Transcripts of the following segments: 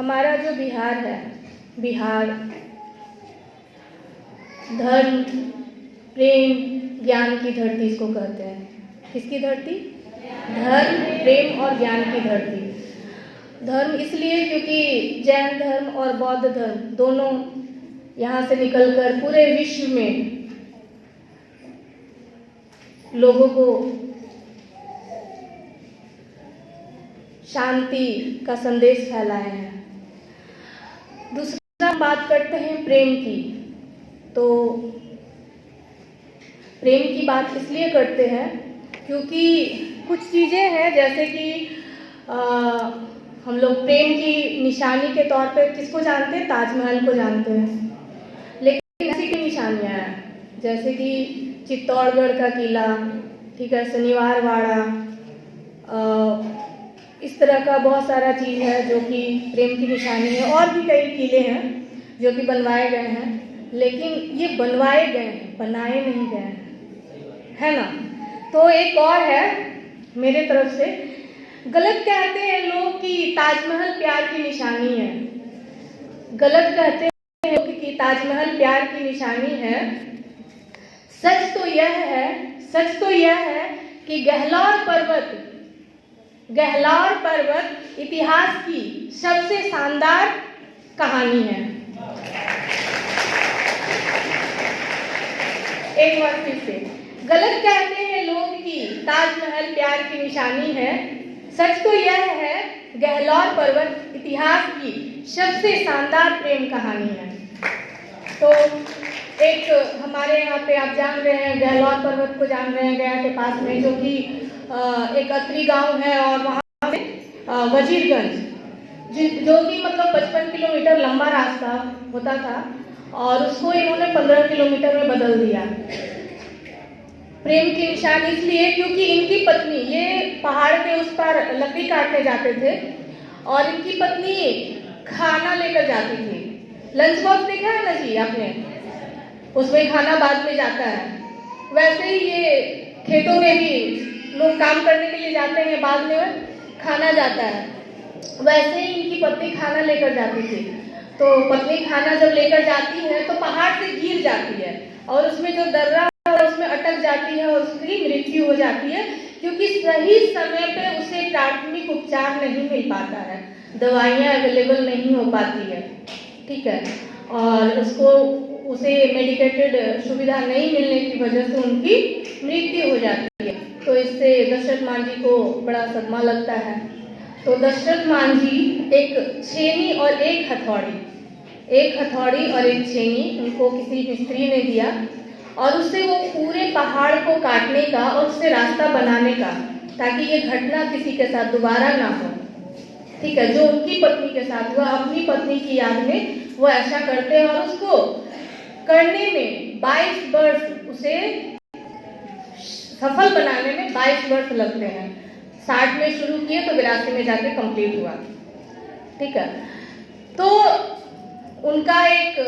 हमारा जो बिहार है, बिहार धर्म, प्रेम, ज्ञान की धरती इसको कहते हैं। किसकी धरती? धर्म, प्रेम और ज्ञान की धरती। धर्म इसलिए क्योंकि जैन धर्म और बौद्ध धर्म दोनों यहाँ से निकलकर पूरे विश्व में लोगों को शांति का संदेश फैलाए हैं। दूसरा बात करते हैं प्रेम की। तो प्रेम की बात इसलिए करते हैं क्योंकि कुछ चीज़ें हैं, जैसे कि हम लोग प्रेम की निशानी के तौर पे किसको जानते हैं? ताजमहल को जानते हैं। लेकिन ऐसी की निशानियाँ हैं, जैसे कि चित्तौड़गढ़ का किला, ठीक है, शनिवार वाड़ा, इस तरह का बहुत सारा चीज़ है जो कि प्रेम की निशानी है। और भी कई किले हैं जो कि बनवाए गए हैं, लेकिन ये बनवाए गए हैं, बनाए नहीं गए हैं, है ना। तो एक और है मेरे तरफ से, गलत कहते हैं लोग कि ताजमहल प्यार की निशानी है। गलत कहते हैं लोग कि ताजमहल प्यार की निशानी है। सच तो यह है कि गहलौर पर्वत इतिहास की सबसे शानदार कहानी है। एक बार फिर से, गलत कहते हैं लोग कि ताजमहल प्यार की निशानी है। सच तो यह है गहलौर पर्वत इतिहास की सबसे शानदार प्रेम कहानी है। तो एक हमारे यहाँ पे आप जान रहे हैं, गहलौर पर्वत को जान रहे हैं, गया के पास में, जो कि एक अतरी गांव है, और वहाँ पे वजीरगंज, जो कि मतलब 55 किलोमीटर लंबा रास्ता होता था, और उसको इन्होंने 15 किलोमीटर में बदल दिया। प्रेम की निशानी इसलिए क्योंकि इनकी पत्नी, ये पहाड़ के उस पार लकड़ी काटने जाते थे, और इनकी पत्नी खाना लेकर जाती थी। लंच बॉक्स देखा है ना जी आपने, उसमें खाना बाद में जाता है। वैसे ही ये खेतों में भी लोग काम करने के लिए जाते हैं, बाद में खाना जाता है। वैसे ही इनकी पत्नी खाना लेकर जाती थी। तो पत्नी खाना जब लेकर जाती है तो पहाड़ से गिर जाती है, और उसमें जो दर्रा उसमें अटक जाती है, और उसकी मृत्यु हो जाती है, क्योंकि सही समय पे उसे प्राथमिक उपचार नहीं मिल पाता है, दवाइयाँ अवेलेबल नहीं हो पाती है, ठीक है, और उसे मेडिकेटेड सुविधा नहीं मिलने की वजह से उनकी मृत्यु हो जाती है। तो इससे दशरथ मान जी को बड़ा सदमा लगता है। तो दशरथ मान जी एक छेनी और एक हथौड़ी और एक छेनी उनको किसी मिस्त्री ने दिया, और उससे वो पूरे पहाड़ को काटने का और उससे रास्ता बनाने का, ताकि ये घटना किसी के साथ दोबारा ना हो, ठीक है। जो उनकी पत्नी के साथ हुआ, अपनी पत्नी की याद में वो ऐसा करते हैं, और उसको करने में 22 वर्ष, उसे सफल बनाने में 22 वर्ष लगते हैं। 60 में शुरू किए तो 82 में जाके कंप्लीट हुआ, ठीक है। तो उनका एक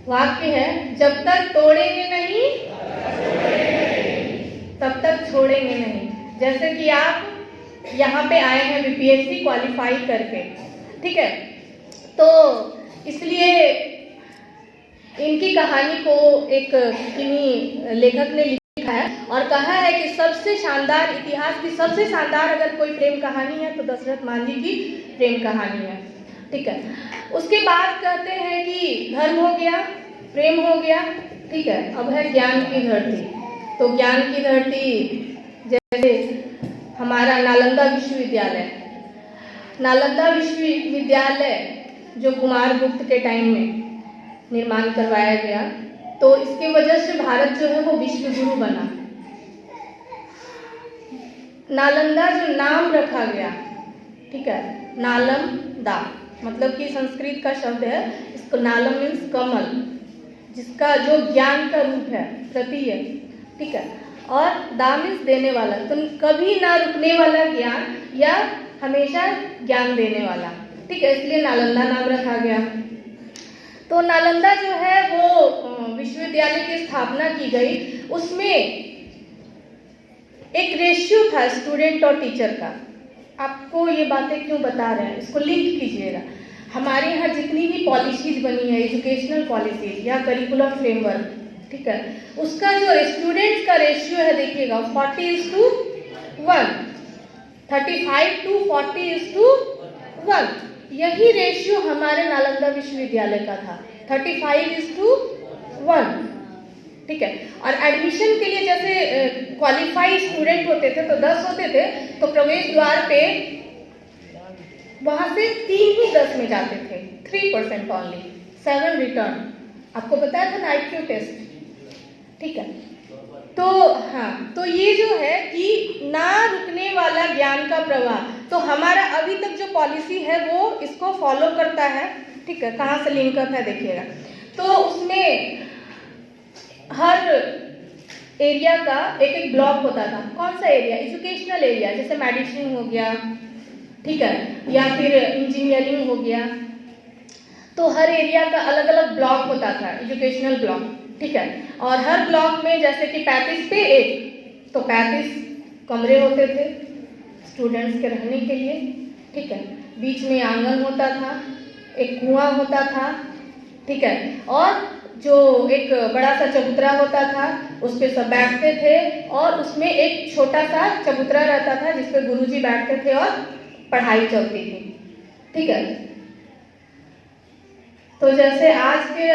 वाक्य है, जब तक तोड़ेंगे नहीं तब तक छोड़ेंगे नहीं। जैसे कि आप यहाँ पे आए हैं बीपीएससी क्वालिफाई करके, ठीक है, तो इसलिए इनकी कहानी को एक किन्हीं लेखक ने लिखा है और कहा है कि सबसे शानदार, इतिहास की सबसे शानदार अगर कोई प्रेम कहानी है तो दशरथ मान जी की प्रेम कहानी है, ठीक है। उसके बाद कहते हैं कि धर्म हो गया, प्रेम हो गया, ठीक है, अब है ज्ञान की धरती। तो ज्ञान की धरती जैसे हमारा नालंदा विश्वविद्यालय जो कुमारगुप्त के टाइम में निर्माण करवाया गया, तो इसके वजह से भारत जो है वो विश्व गुरु बना। नालंदा जो नाम रखा गया, ठीक है, नालम दा मतलब कि संस्कृत का शब्द है, इसको नालम मीन्स कमल, जिसका जो ज्ञान का रूप है, प्रतीक, ठीक है, और दा मीन्स देने वाला, तो कभी ना रुकने वाला ज्ञान या हमेशा ज्ञान देने वाला, ठीक है, इसलिए नालंदा नाम रखा गया। तो नालंदा जो है वो विश्वविद्यालय की स्थापना की गई, उसमें एक रेशियो था स्टूडेंट और टीचर का, आपको ये बातें क्यों बता रहे हैं, इसको लिंक कीजिएगा। हमारे यहाँ जितनी भी पॉलिसीज बनी है, एजुकेशनल पॉलिसीज या करिकुलम फ्रेमवर्क, ठीक है, उसका जो स्टूडेंट्स का रेशियो है देखिएगा 40:1, 35:40:1, यही रेशियो हमारे नालंदा विश्वविद्यालय का था, 35:1, ठीक है। और एडमिशन के लिए जैसे क्वालिफाइड स्टूडेंट होते थे तो 10 होते थे, तो प्रवेश द्वार पे वहां से 3 ही 10 में जाते थे, 3% ओनली, 7 रिटर्न। आपको बताया था ना IQ टेस्ट, ठीक है। तो हाँ, तो ये जो है कि ना रुकने वाला ज्ञान का प्रवाह, तो हमारा अभी तक जो पॉलिसी है वो इसको फॉलो करता है, ठीक है। कहाँ से लिंकअप है देखिएगा। तो उसमें हर एरिया का एक एक ब्लॉक होता था। कौन सा एरिया? एजुकेशनल एरिया, जैसे मेडिसिन हो गया, ठीक है, या फिर इंजीनियरिंग हो गया। तो हर एरिया का अलग अलग ब्लॉक होता था, एजुकेशनल ब्लॉक, ठीक है। और हर ब्लॉक में जैसे कि 35 पे 1, तो 35 कमरे होते थे स्टूडेंट्स के रहने के लिए, ठीक है। बीच में आंगन होता था, एक कुआं होता था, ठीक है। और जो एक बड़ा सा चबूतरा होता था, उस पे सब बैठते थे, और उसमें एक छोटा सा चबूतरा रहता था जिस पे गुरुजी बैठते थे और पढ़ाई चलती थी, ठीक है। तो जैसे आज के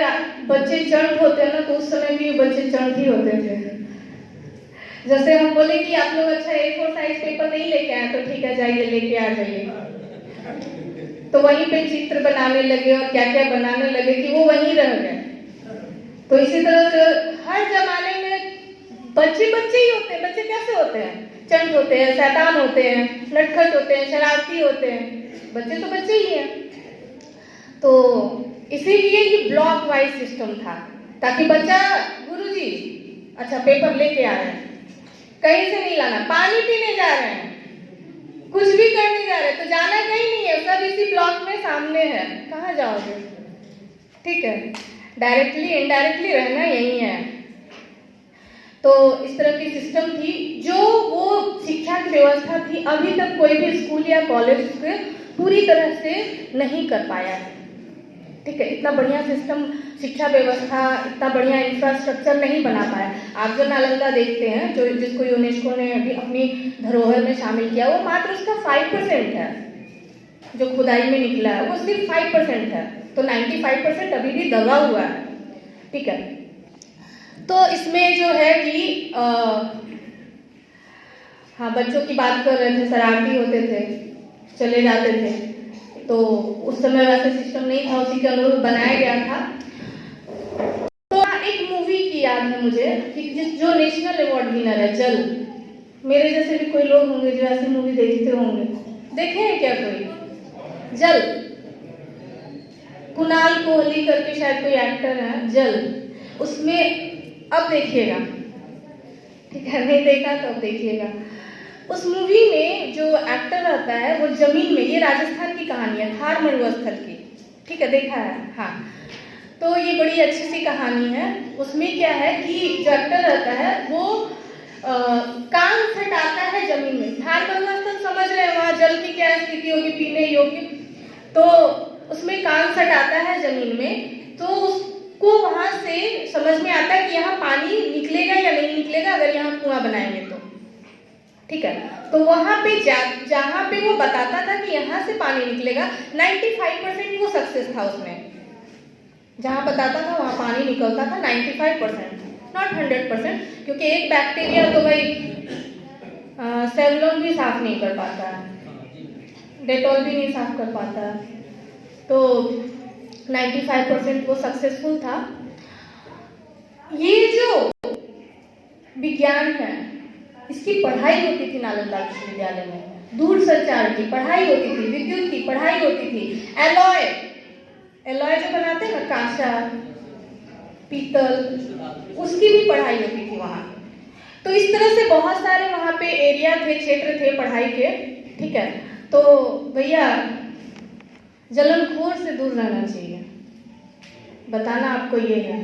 बच्चे चंट होते हैं ना, तो उस समय भी बच्चे चंट ही होते थे। जैसे हम बोले कि आप लोग अच्छा A4 साइज पेपर नहीं लेके आए, तो ठीक है जाइए लेके आ जाइए, तो वहीं पे चित्र बनाने लगे और क्या क्या बनाने लगे कि वो वहीं रह गए। तो इसी तरह से हर जमाने में बच्चे बच्चे ही होते हैं। बच्चे कैसे होते हैं? चंट होते हैं, शैतान होते हैं, नटखट होते हैं, शरारती होते हैं। बच्चे तो बच्चे ही हैं। तो इसीलिए ये ब्लॉक वाइज सिस्टम था, ताकि बच्चा, गुरुजी अच्छा पेपर लेके आ रहे हैं, कहीं से नहीं लाना, पानी पीने जा रहे हैं, कुछ भी करने जा रहे हैं, तो जाना कहीं नहीं है, सब इसी ब्लॉक में सामने है, कहाँ जाओगे, ठीक है। डायरेक्टली इनडायरेक्टली रहना यही है। तो इस तरह की सिस्टम थी, जो वो शिक्षा की व्यवस्था थी, अभी तक कोई भी स्कूल या कॉलेज से पूरी तरह से नहीं कर पाया है, ठीक है। इतना बढ़िया सिस्टम, शिक्षा व्यवस्था, इतना बढ़िया इंफ्रास्ट्रक्चर नहीं बना पाया। आप जो नालंदा देखते हैं, जो जिसको यूनेस्को ने अभी अपनी धरोहर में शामिल किया, वो मात्र उसका 5% है, जो खुदाई में निकला है वो सिर्फ 5% है, तो 95% अभी भी दबा हुआ है, ठीक है। तो इसमें जो है कि हाँ, बच्चों की बात कर रहे थे, शरारती होते थे, चले जाते थे, तो उस समय वैसा सिस्टम नहीं था, उसी के अनुरूप बनाया गया था। तो एक मूवी की याद है मुझे कि जो नेशनल अवार्ड विनर है, जल, मेरे जैसे भी कोई लोग होंगे जो ऐसी मूवी देखते होंगे, देखे हैं क्या कोई? जल, कुणाल कोहली करके शायद कोई एक्टर है, जल, उसमें अब देखिएगा, ठीक है, नहीं देखा तो अब देखिएगा। उस मूवी में जो एक्टर रहता है वो जमीन में, ये राजस्थान की कहानी है, थार मरुस्थल की, ठीक है, देखा है, हाँ। तो ये बड़ी अच्छी सी कहानी है। उसमें क्या है कि जो एक्टर रहता है वो कान सटाता है जमीन में। थार मरुस्थल समझ रहे हैं, वहाँ जल की क्या स्थिति होगी पीने योग्य, तो उसमें कान सटाता है जमीन में, तो उसको वहां से समझ में आता है कि यहाँ पानी निकलेगा या नहीं निकलेगा अगर यहाँ कुआं बनाएंगे तो, ठीक है। तो वहां पे जहाँ पे वो बताता था कि यहाँ से पानी निकलेगा, 95% वो सक्सेस था उसमें। जहाँ बताता था वहाँ पानी निकलता था, 95%, नॉट 100%, क्योंकि एक बैक्टीरिया तो भाई सेवलॉन भी साफ नहीं कर पाता, डेटॉल भी नहीं साफ कर पाता, तो 95% वो सक्सेसफुल था। ये जो विज्ञान है, इसकी पढ़ाई होती थी नालंदा विश्वविद्यालय में, दूरसंचार की पढ़ाई होती थी, विद्युत की पढ़ाई होती थी, एलॉय जो बनाते हैं ना, कांसा, पीतल, उसकी भी पढ़ाई होती थी वहाँ। तो इस तरह से बहुत सारे वहाँ पे एरिया थे, क्षेत्र थे पढ़ाई के, ठीक है। तो भैया जलनखोर से दूर रहना चाहिए, बताना आपको ये है,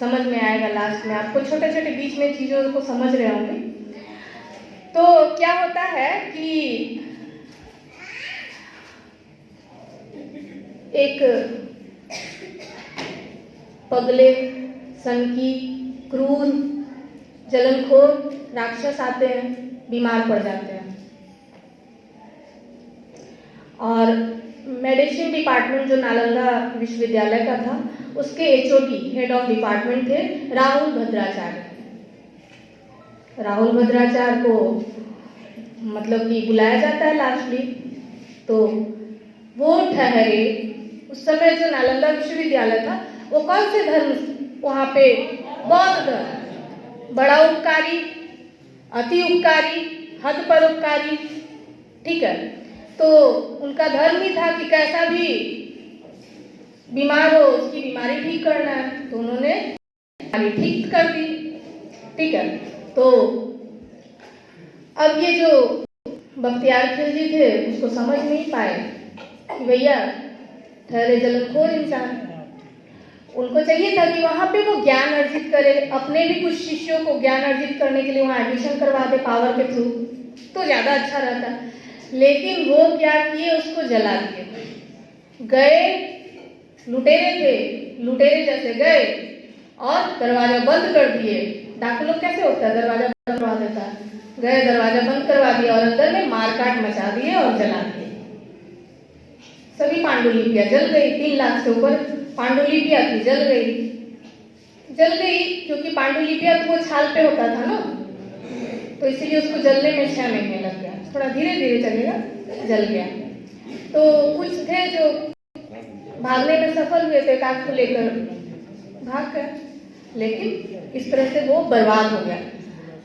समझ में आएगा लास्ट में, आपको छोटे छोटे बीच में चीज़ों को समझ रहे होंगे। तो क्या होता है कि एक पगले, सनकी, क्रूर, जलनखोर राक्षस आते हैं, बीमार पड़ जाते हैं और मेडिसिन डिपार्टमेंट जो नालंदा विश्वविद्यालय का था उसके एचओडी, हेड ऑफ डिपार्टमेंट थे राहुल भद्राचार्य। राहुल भद्राचार्य को मतलब कि बुलाया जाता है लास्टली, तो वो ठहरे। उस समय जो नालंदा विश्वविद्यालय था वो कौन से धर्म, वहाँ पे बौद्ध धर्म, बड़ा उपकारी, अति उपकारी, हद पर उपकारी, ठीक है। तो उनका धर्म ही था कि कैसा भी बीमार हो उसकी बीमारी ठीक करना है, तो उन्होंने बीमारी ठीक कर दी, ठीक है। तो अब ये जो बख्तियार खिलजी थे उसको समझ नहीं पाए कि भैया ठहरे जलनखोर इंसान, उनको चाहिए था कि वहाँ पे वो ज्ञान अर्जित करे, अपने भी कुछ शिष्यों को ज्ञान अर्जित करने के लिए वहाँ एडमिशन करवा दे पावर के थ्रू, तो ज़्यादा अच्छा रहता। लेकिन वो क्या किए, उसको जला दिए। गए, लुटेरे थे, लुटेरे जैसे गए और दरवाजा बंद कर दिए। डाकू लोग कैसे होता है, दरवाजा बंद करवा देता है, गए दरवाजा बंद करवा दिया और अंदर में मारकाट मचा दिए और जला दिए। सभी पांडुलिपियां जल गई, 3 लाख से ऊपर पांडुलिपियां थी, जल गई क्योंकि पांडुलिपियां तो वो छाल पे होता था ना, तो इसीलिए उसको जलने में 6 महीने लग गया, थोड़ा धीरे धीरे चलेगा, जल गया। तो कुछ थे जो भागने में सफल हुए थे, काग को लेकर भाग गए, लेकिन इस तरह से वो बर्बाद हो गया।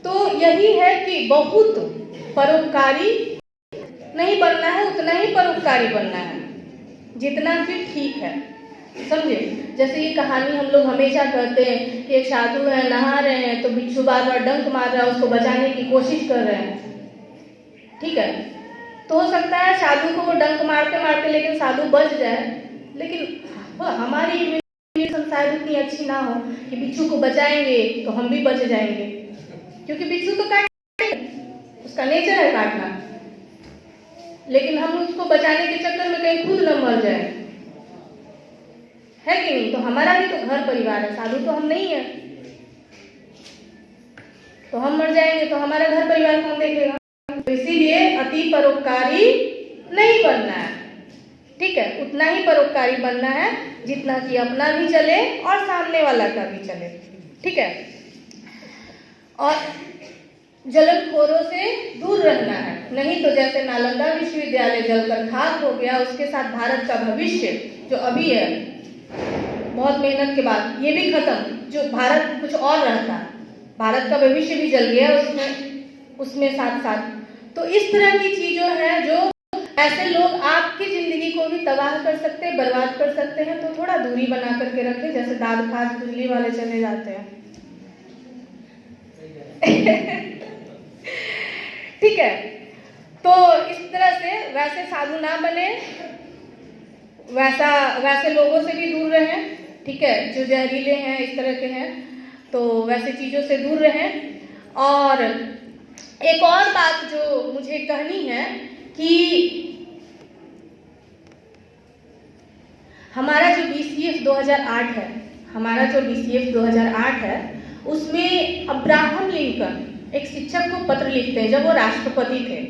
तो यही है कि बहुत परोपकारी नहीं बनना है, उतना ही परोपकारी बनना है जितना कि ठीक है, समझे। जैसे ये कहानी हम लोग हमेशा कहते हैं कि एक साधु है, नहा रहे हैं तो बिच्छू बार बार डंक मार रहा है, उसको बचाने की कोशिश कर रहे हैं, ठीक है। तो हो सकता है साधु को वो डंक मारते मारते लेकिन साधु बच जाए, लेकिन हमारी इम्यूनिटी शायद इतनी अच्छी ना हो कि बिच्छू को बचाएंगे तो हम भी बच जाएंगे, क्योंकि बिच्छू तो काटेगा, उसका नेचर है काटना, लेकिन हम उसको बचाने के चक्कर में कहीं खुद न मर जाए, है कि नहीं। तो हमारा भी तो घर परिवार है, साधु तो हम नहीं है, तो हम मर जाएंगे तो हमारा घर परिवार कौन देखेगा। तो इसीलिए अति परोपकारी नहीं बनना है, ठीक है। उतना ही परोपकारी बनना है जितना कि अपना भी चले और सामने वाला का भी चले, ठीक है। और जलनखोरों से दूर रहना है, नहीं तो जैसे नालंदा विश्वविद्यालय जलकर खाक हो गया, उसके साथ भारत का भविष्य जो अभी है, बहुत मेहनत के बाद ये भी खत्म, जो भारत कुछ और रहता, भारत का भविष्य भी जल गया उसमें साथ साथ। तो इस तरह की चीजों हैं जो ऐसे लोग आपकी जिंदगी को भी तबाह कर सकते हैं, बर्बाद कर सकते हैं। तो थोड़ा दूरी बना करके रखें, जैसे दाद खास खुजली वाले चले जाते हैं ठीक है। तो इस तरह से वैसे साधु ना बने, वैसे लोगों से भी दूर रहें, ठीक है, जो जहरीले हैं, इस तरह के हैं, तो वैसे चीजों से दूर रहें। और एक और बात जो मुझे कहनी है कि हमारा जो BCS 2008 है, उसमें अब्राहम लिंकन एक शिक्षक को पत्र लिखते हैं जब वो राष्ट्रपति थे,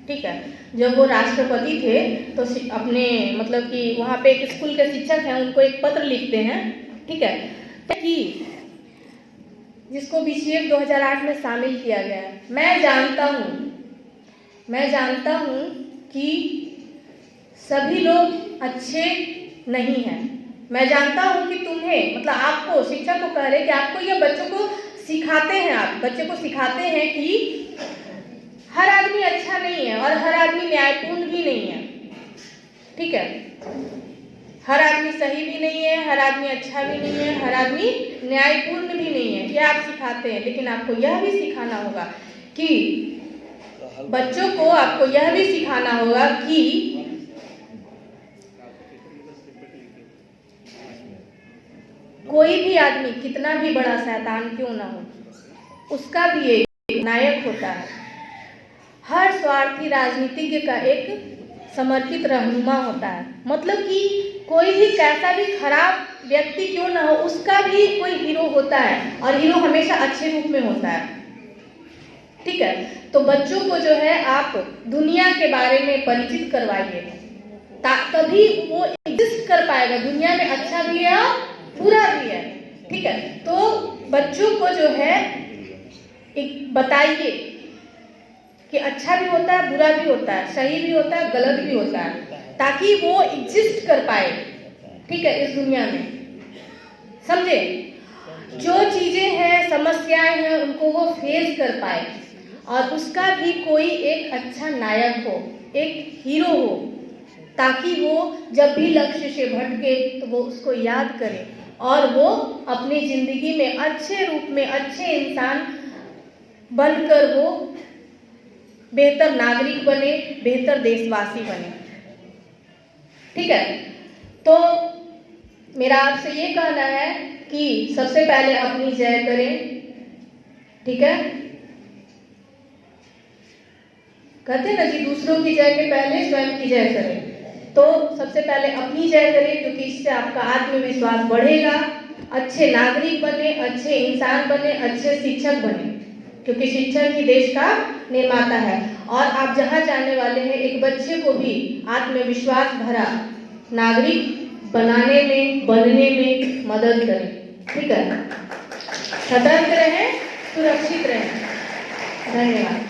ठीक है। जब वो राष्ट्रपति थे तो अपने मतलब कि वहाँ पे एक स्कूल के शिक्षक हैं, उनको एक पत्र लिखते हैं, ठीक है, कि जिसको BCS 2008 में शामिल किया गया है। मैं जानता हूँ कि सभी लोग अच्छे नहीं हैं। मैं जानता हूँ कि तुम्हें मतलब आपको, शिक्षक को कह रहे कि आपको ये बच्चों को सिखाते हैं, आप बच्चे को सिखाते हैं कि हर आदमी अच्छा नहीं है और हर आदमी न्यायपूर्ण भी नहीं है, ठीक है। हर आदमी सही भी नहीं है, हर आदमी अच्छा भी नहीं है, हर आदमी न्यायपूर्ण भी नहीं है, ये आप सिखाते हैं। लेकिन आपको यह भी सिखाना होगा कि बच्चों को आपको यह भी सिखाना होगा कि कोई भी आदमी कितना भी बड़ा शैतान क्यों ना हो, उसका भी एक नायक होता है। स्वार्थी राजनीतिज्ञ का एक समर्पित रहनुमा होता है। मतलब कि कोई भी कैसा भी खराब व्यक्ति क्यों ना हो, उसका भी कोई हीरो होता है, और हीरो हमेशा अच्छे रूप में होता है। ठीक है, तो बच्चों को जो है आप दुनिया के बारे में परिचित करवाइए, तभी वो एग्जिस्ट कर पाएगा। दुनिया में अच्छा भी है और बुरा भी है। ठीक है, तो बच्चों को जो है एक बताइए कि अच्छा भी होता है, बुरा भी होता है, सही भी होता है, गलत भी होता है, ताकि वो एग्जिस्ट कर पाए। ठीक है, इस दुनिया में समझे, जो चीजें हैं, समस्याएं हैं, उनको वो फेस कर पाए, और उसका भी कोई एक अच्छा नायक हो, एक हीरो हो, ताकि वो जब भी लक्ष्य से भटके तो वो उसको याद करे और वो अपनी जिंदगी में अच्छे रूप में अच्छे इंसान बनकर वो बेहतर नागरिक बने, बेहतर देशवासी बने। ठीक है, तो मेरा आपसे ये कहना है कि सबसे पहले अपनी जय करें। ठीक है, कहते हैं ना जी, दूसरों की जय के पहले स्वयं की जय करें। तो सबसे पहले अपनी जय करें, क्योंकि इससे आपका आत्मविश्वास बढ़ेगा, अच्छे नागरिक बने, अच्छे इंसान बने, अच्छे शिक्षक बने, क्योंकि शिक्षक ही देश का निर्माता है। और आप जहाँ जाने वाले हैं, एक बच्चे को भी आत्मविश्वास भरा नागरिक बनाने में, बनने में मदद करें। ठीक है, सतर्क रहें, सुरक्षित रहें। धन्यवाद।